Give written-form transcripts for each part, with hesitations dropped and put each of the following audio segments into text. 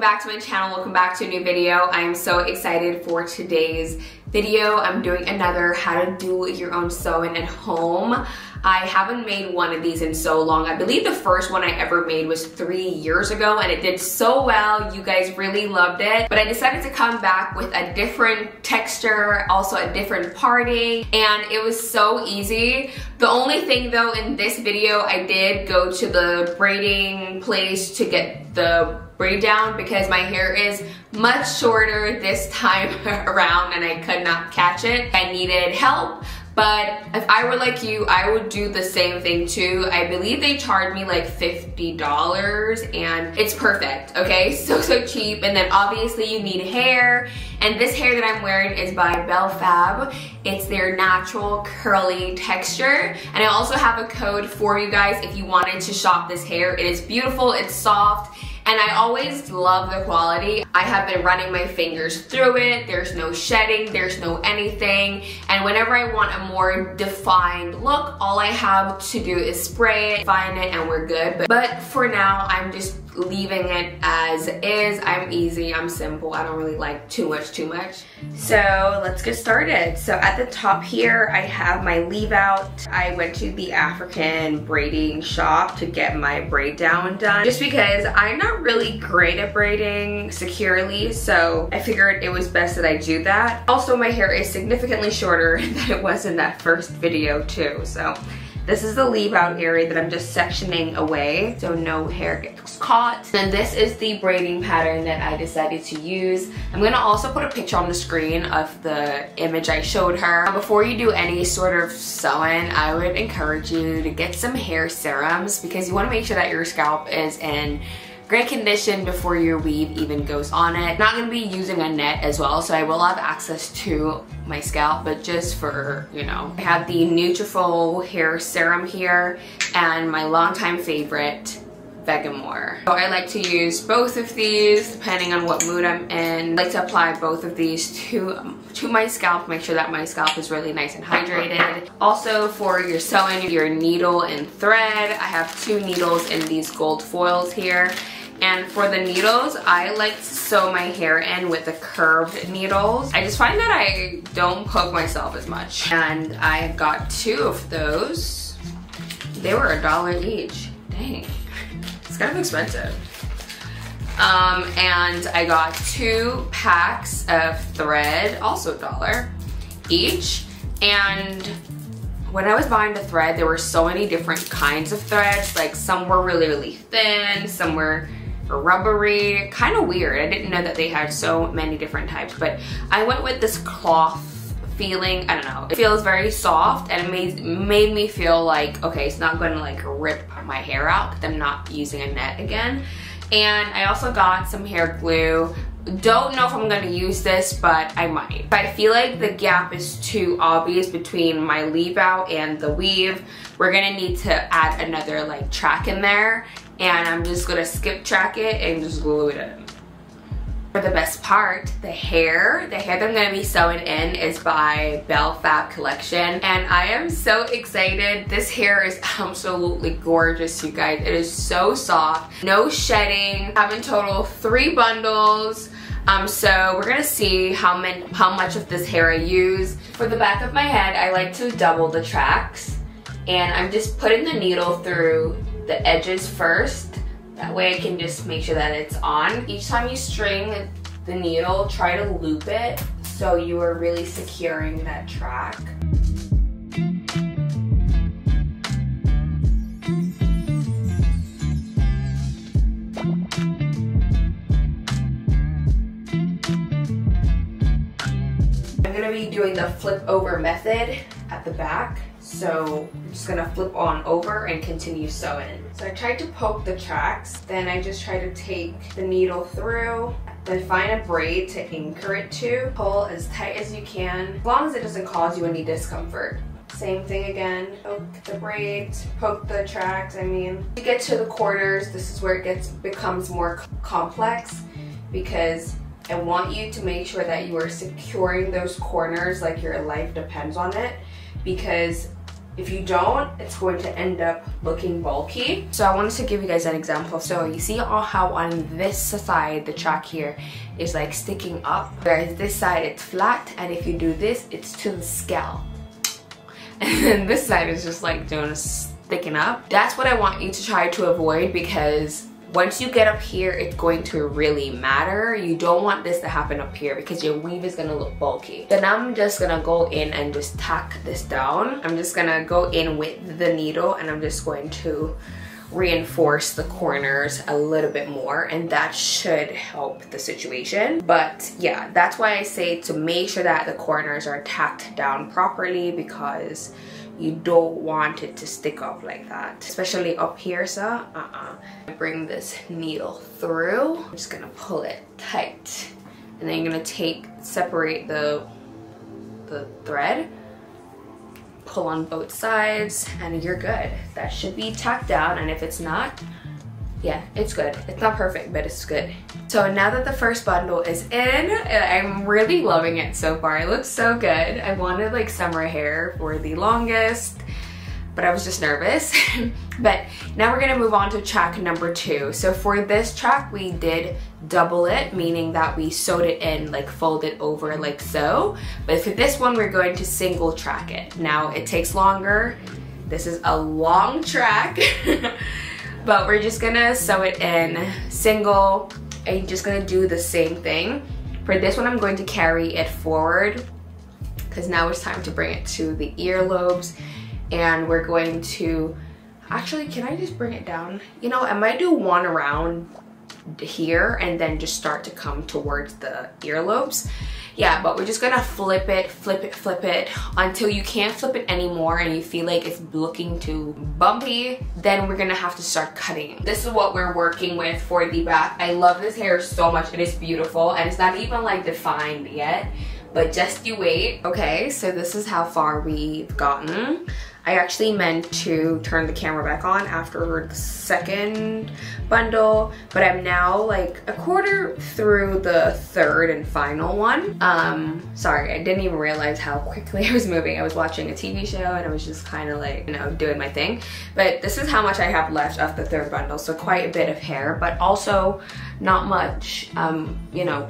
back to my channel. Welcome back to a new video. I'm so excited for today's video. I'm doing another how to do your own sewing at home. I haven't made one of these in so long. I believe the first one I ever made was 3 years ago and it did so well. You guys really loved it. But I decided to come back with a different texture, also a different parting, and it was so easy. The only thing though in this video, I did go to the braiding place to get the braid down because my hair is much shorter this time around and I could not catch it. I needed help. But if I were like you, I would do the same thing too. I believe they charged me like $50 and it's perfect, okay? So cheap. And then obviously you need hair. And this hair that I'm wearing is by Belle Fab. It's their natural curly texture. And I also have a code for you guys if you wanted to shop this hair. It is beautiful, it's soft. And I always love the quality. I have been running my fingers through it. There's no shedding, there's no anything. And whenever I want a more defined look, all I have to do is spray it, define it, and we're good. But for now, I'm just leaving it as is. I'm easy, I'm simple. I don't really like too much. So let's get started. So at the top here, I have my leave out. I went to the African braiding shop to get my braid down done just because I'm not really great at braiding securely, so I figured it was best that I do that. Also, my hair is significantly shorter than it was in that first video too, so this is the leave out area that I'm just sectioning away so no hair gets caught. And this is the braiding pattern that I decided to use. I'm gonna also put a picture on the screen of the image I showed her. Before you do any sort of sewing, I would encourage you to get some hair serums because you wanna make sure that your scalp is in great condition before your weave even goes on it. Not gonna be using a net as well, so I will have access to my scalp, but just for, you know. I have the Nutrafol hair serum here and my longtime favorite, Vegamore. So I like to use both of these depending on what mood I'm in. I like to apply both of these to my scalp, make sure that my scalp is really nice and hydrated. Also for your sewing, your needle and thread, I have 2 needles in these gold foils here. And for the needles, I like to sew my hair in with the curved needles. I just find that I don't poke myself as much. And I got 2 of those. They were $1 each. Dang, it's kind of expensive. And I got 2 packs of thread, also $1 each. And when I was buying the thread, there were so many different kinds of threads. Like some were really thin, some were rubbery, kind of weird. I didn't know that they had so many different types, but I went with this cloth feeling. I don't know, it feels very soft and it made me feel like, okay, it's not gonna like rip my hair out because I'm not using a net again. And I also got some hair glue. Don't know if I'm gonna use this, but I might. But I feel like the gap is too obvious between my leave out and the weave. We're gonna need to add another like track in there, and I'm just gonna skip track it and just glue it in. For the best part, the hair that I'm gonna be sewing in is by Belle Fab Collection, and I am so excited. This hair is absolutely gorgeous, you guys. It is so soft, no shedding. I have in total 3 bundles. So we're gonna see how much of this hair I use. For the back of my head, I like to double the tracks, and I'm just putting the needle through the edges first. That way I can just make sure that it's on. Each time you string the needle, try to loop it so you are really securing that track. I'm gonna be doing the flip over method at the back. So I'm just gonna flip on over and continue sewing. So I tried to poke the tracks, then I just try to take the needle through, then find a braid to anchor it to. Pull as tight as you can, as long as it doesn't cause you any discomfort. Same thing again, poke the braids, poke the tracks, I mean. You get to the corners, this is where it becomes more complex because I want you to make sure that you are securing those corners like your life depends on it, because If you don't, it's going to end up looking bulky. So I wanted to give you guys an example. So you see how on this side, the track here is like sticking up, whereas this side it's flat, and if you do this, it's to the scale. And then this side is just like sticking up. That's what I want you to try to avoid, because once you get up here, it's going to really matter. You don't want this to happen up here because your weave is gonna look bulky. Then I'm just gonna go in and just tack this down. I'm just gonna go in with the needle and I'm just going to reinforce the corners a little bit more, and that should help the situation. But yeah, that's why I say to make sure that the corners are tacked down properly, because you don't want it to stick up like that, especially up here. So bring this needle through. I'm just gonna pull it tight, and then you're gonna separate the thread, pull on both sides, and you're good. That should be tacked down, and if it's not, yeah, it's good. It's not perfect, but it's good. So now that the first bundle is in, I'm really loving it so far. It looks so good. I wanted like summer hair for the longest, but I was just nervous. But now we're gonna move on to track number 2. So for this track, we did double it, meaning that we sewed it in, like fold it over like so. But for this one, we're going to single track it. Now it takes longer. This is a long track. But we're just gonna sew it in single, and you're just gonna do the same thing. For this one, I'm going to carry it forward because now it's time to bring it to the earlobes, and we're going to, actually, can I just bring it down? You know, I might do one around here and then just start to come towards the earlobes. Yeah, but we're just gonna flip it until you can't flip it anymore and you feel like it's looking too bumpy. Then we're gonna have to start cutting. This is what we're working with for the back. I love this hair so much. It is beautiful, and it's not even like defined yet, but just you wait. Okay, so this is how far we've gotten. I actually meant to turn the camera back on after the second bundle, but I'm now like a quarter through the third and final one. Sorry, I didn't even realize how quickly I was moving. I was watching a TV show and I was just kind of like, you know, doing my thing. But this is how much I have left of the third bundle, so quite a bit of hair, but also not much, you know,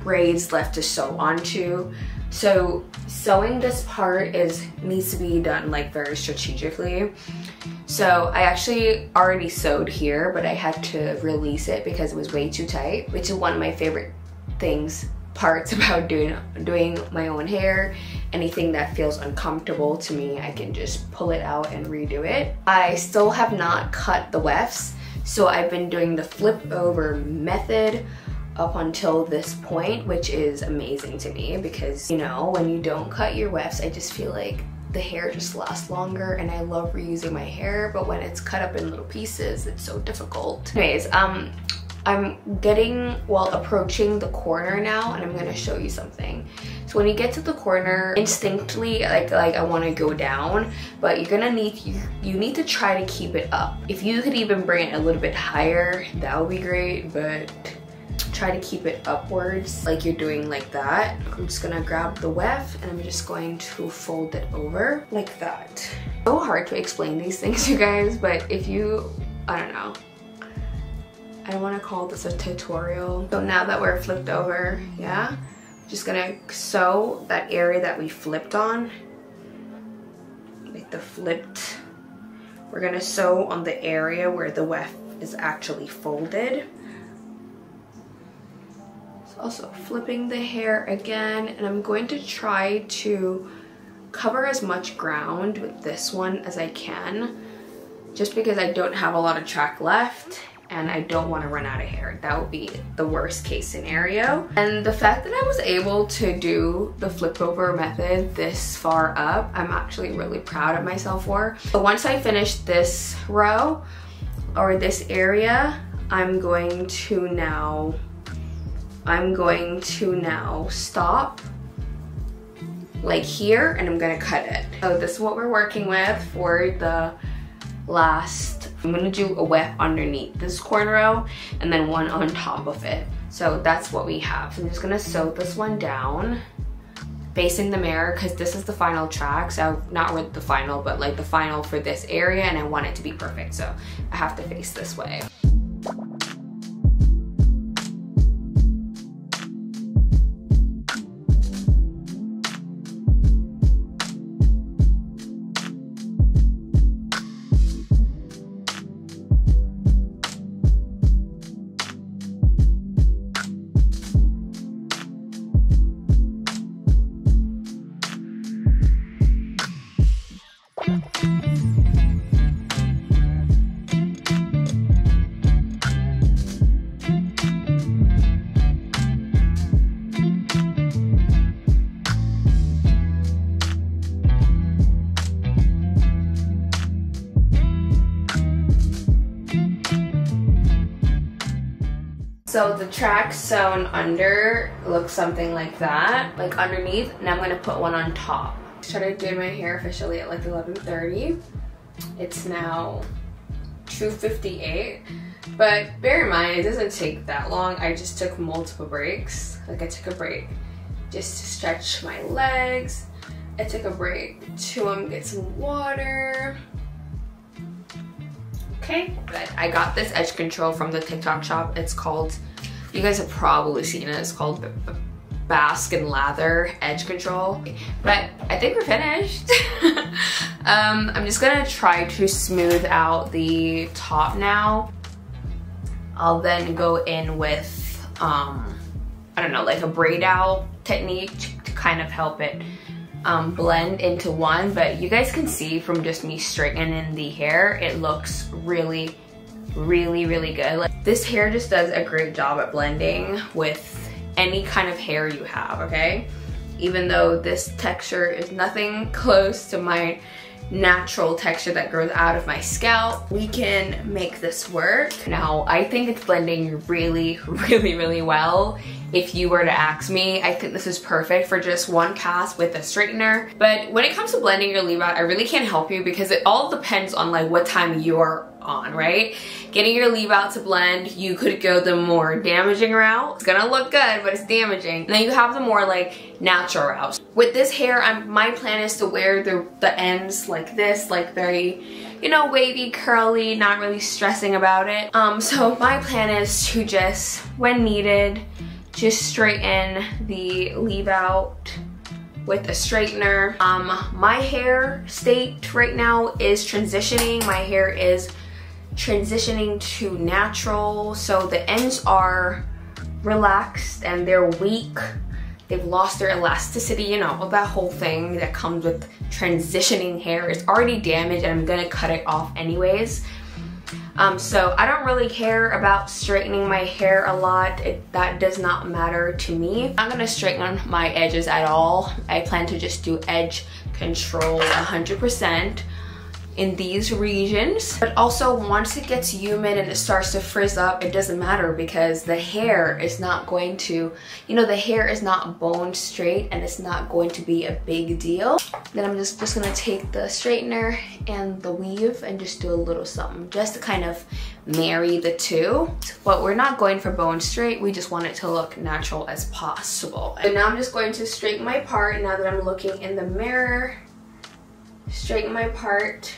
braids left to sew onto. So sewing this part needs to be done like very strategically. So I actually already sewed here, but I had to release it because it was way too tight, which is one of my favorite parts about doing my own hair. Anything that feels uncomfortable to me, I can just pull it out and redo it. I still have not cut the wefts, so I've been doing the flip over method up until this point, which is amazing to me because, you know, when you don't cut your wefts, I just feel like the hair just lasts longer, and I love reusing my hair, but when it's cut up in little pieces, it's so difficult. Anyways, I'm approaching the corner now, and I'm gonna show you something. So when you get to the corner, instinctively, like I wanna go down, but you're gonna you need to try to keep it up. If you could even bring it a little bit higher, that would be great, but try to keep it upwards like you're doing like that. I'm just gonna grab the weft and I'm just going to fold it over like that. So hard to explain these things, you guys, but if you, I don't know, I don't want to call this a tutorial. So now that we're flipped over, yeah, just gonna sew that area that we flipped on, like the flipped. We're gonna sew on the area where the weft is actually folded. Also flipping the hair again, and I'm going to try to cover as much ground with this one as I can, just because I don't have a lot of track left and I don't want to run out of hair. That would be the worst case scenario. And the fact that I was able to do the flip over method this far up, I'm actually really proud of myself for. But once I finish this row or this area, I'm going to now stop like here, and I'm gonna cut it. So this is what we're working with for the last. I'm gonna do a weft underneath this corner row and then one on top of it. So that's what we have. So I'm just gonna sew this one down facing the mirror because this is the final track. So not really the final, but like the final for this area, and I want it to be perfect. So I have to face this way. So the track sewn under looks something like that, like underneath, and I'm gonna put one on top. Started doing my hair officially at like 11:30. It's now 2:58, but bear in mind, it doesn't take that long. I just took multiple breaks. Like I took a break just to stretch my legs. I took a break to get some water. Okay, but I got this edge control from the TikTok shop. It's called, you guys have probably seen it, it's called Basque and Lather Edge Control. But I think we're finished. I'm just gonna try to smooth out the top now. I'll then go in with, I don't know, like a braid out technique to kind of help it blend into one. But you guys can see from just me straightening the hair, it looks really, really, really good. Like, this hair just does a great job at blending with any kind of hair you have, okay? Even though this texture is nothing close to my natural texture that grows out of my scalp, we can make this work. Now, I think it's blending really, really, really well. If you were to ask me, I think this is perfect for just one cast with a straightener. But when it comes to blending your leave out, I really can't help you because it all depends on like what time you're on, right? Getting your leave out to blend, you could go the more damaging route. It's gonna look good, but it's damaging. And then you have the more like natural route. With this hair, my plan is to wear the ends like this, like very, you know, wavy, curly, not really stressing about it. So my plan is to just, when needed, just straighten the leave out with a straightener. My hair state right now is transitioning. My hair is transitioning to natural, so the ends are relaxed and they're weak. They've lost their elasticity, you know, that whole thing that comes with transitioning hair is already damaged, and I'm gonna cut it off anyways. So I don't really care about straightening my hair a lot. That does not matter to me. I'm not gonna straighten my edges at all. I plan to just do edge control 100% in these regions. But also, once it gets humid and it starts to frizz up, it doesn't matter because the hair is not going to, you know, the hair is not bone straight and it's not going to be a big deal. Then I'm just gonna take the straightener and the weave and just do a little something just to kind of marry the two. But we're not going for bone straight, we just want it to look natural as possible. And now I'm just going to straighten my part now that I'm looking in the mirror. Straighten my part.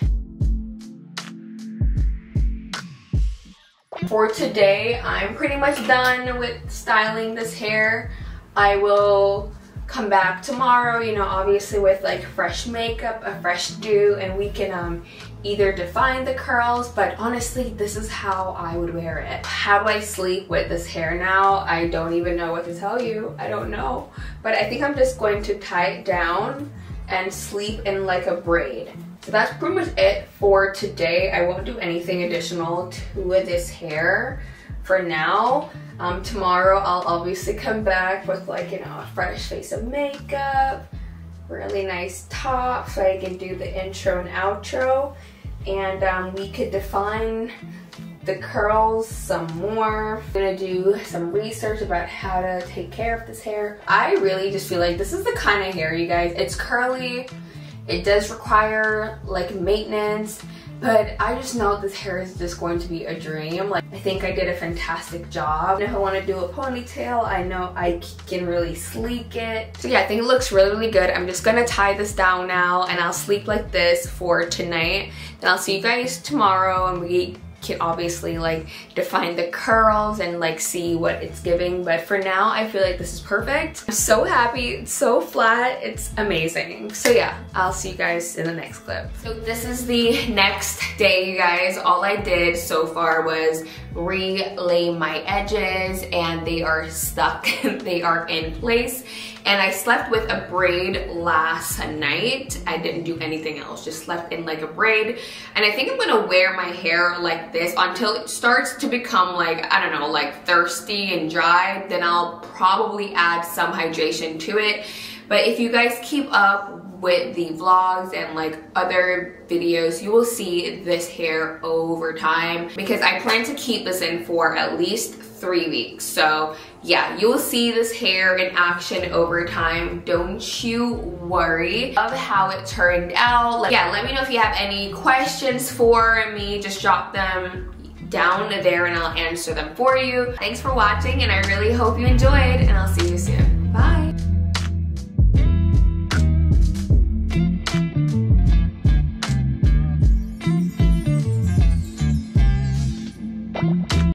For today, I'm pretty much done with styling this hair. I will come back tomorrow, you know, obviously with like fresh makeup, a fresh do, and we can either define the curls, but honestly, this is how I would wear it. How do I sleep with this hair now? I don't even know what to tell you. I don't know. But I think I'm just going to tie it down and sleep in like a braid. So that's pretty much it for today. I won't do anything additional to this hair for now. Tomorrow I'll obviously come back with like, you know, a fresh face of makeup, really nice top so I can do the intro and outro, and we could define the curls some more. I'm gonna do some research about how to take care of this hair. I really just feel like this is the kind of hair, you guys, it's curly, it does require like maintenance, but I just know this hair is just going to be a dream. Like, I think I did a fantastic job. If I want to do a ponytail, I know I can really sleek it. So yeah, I think it looks really, really good. I'm just gonna tie this down now and I'll sleep like this for tonight. Then I'll see you guys tomorrow and we can obviously like define the curls and like see what it's giving, but for now I feel like this is perfect. I'm so happy. It's so flat. It's amazing. So yeah, I'll see you guys in the next clip. So this is the next day, you guys. All I did so far was relay my edges and they are stuck. They are in place. And I slept with a braid last night. I didn't do anything else, just slept in like a braid. And I think I'm gonna wear my hair like this until it starts to become like, I don't know, like thirsty and dry. Then I'll probably add some hydration to it. But if you guys keep up with the vlogs and like other videos, you will see this hair over time because I plan to keep this in for at least 3 weeks. So yeah, you will see this hair in action over time. Don't you worry. Love how it turned out. Like, yeah, let me know if you have any questions for me. Just drop them down there and I'll answer them for you. Thanks for watching and I really hope you enjoyed and I'll see you soon. Bye.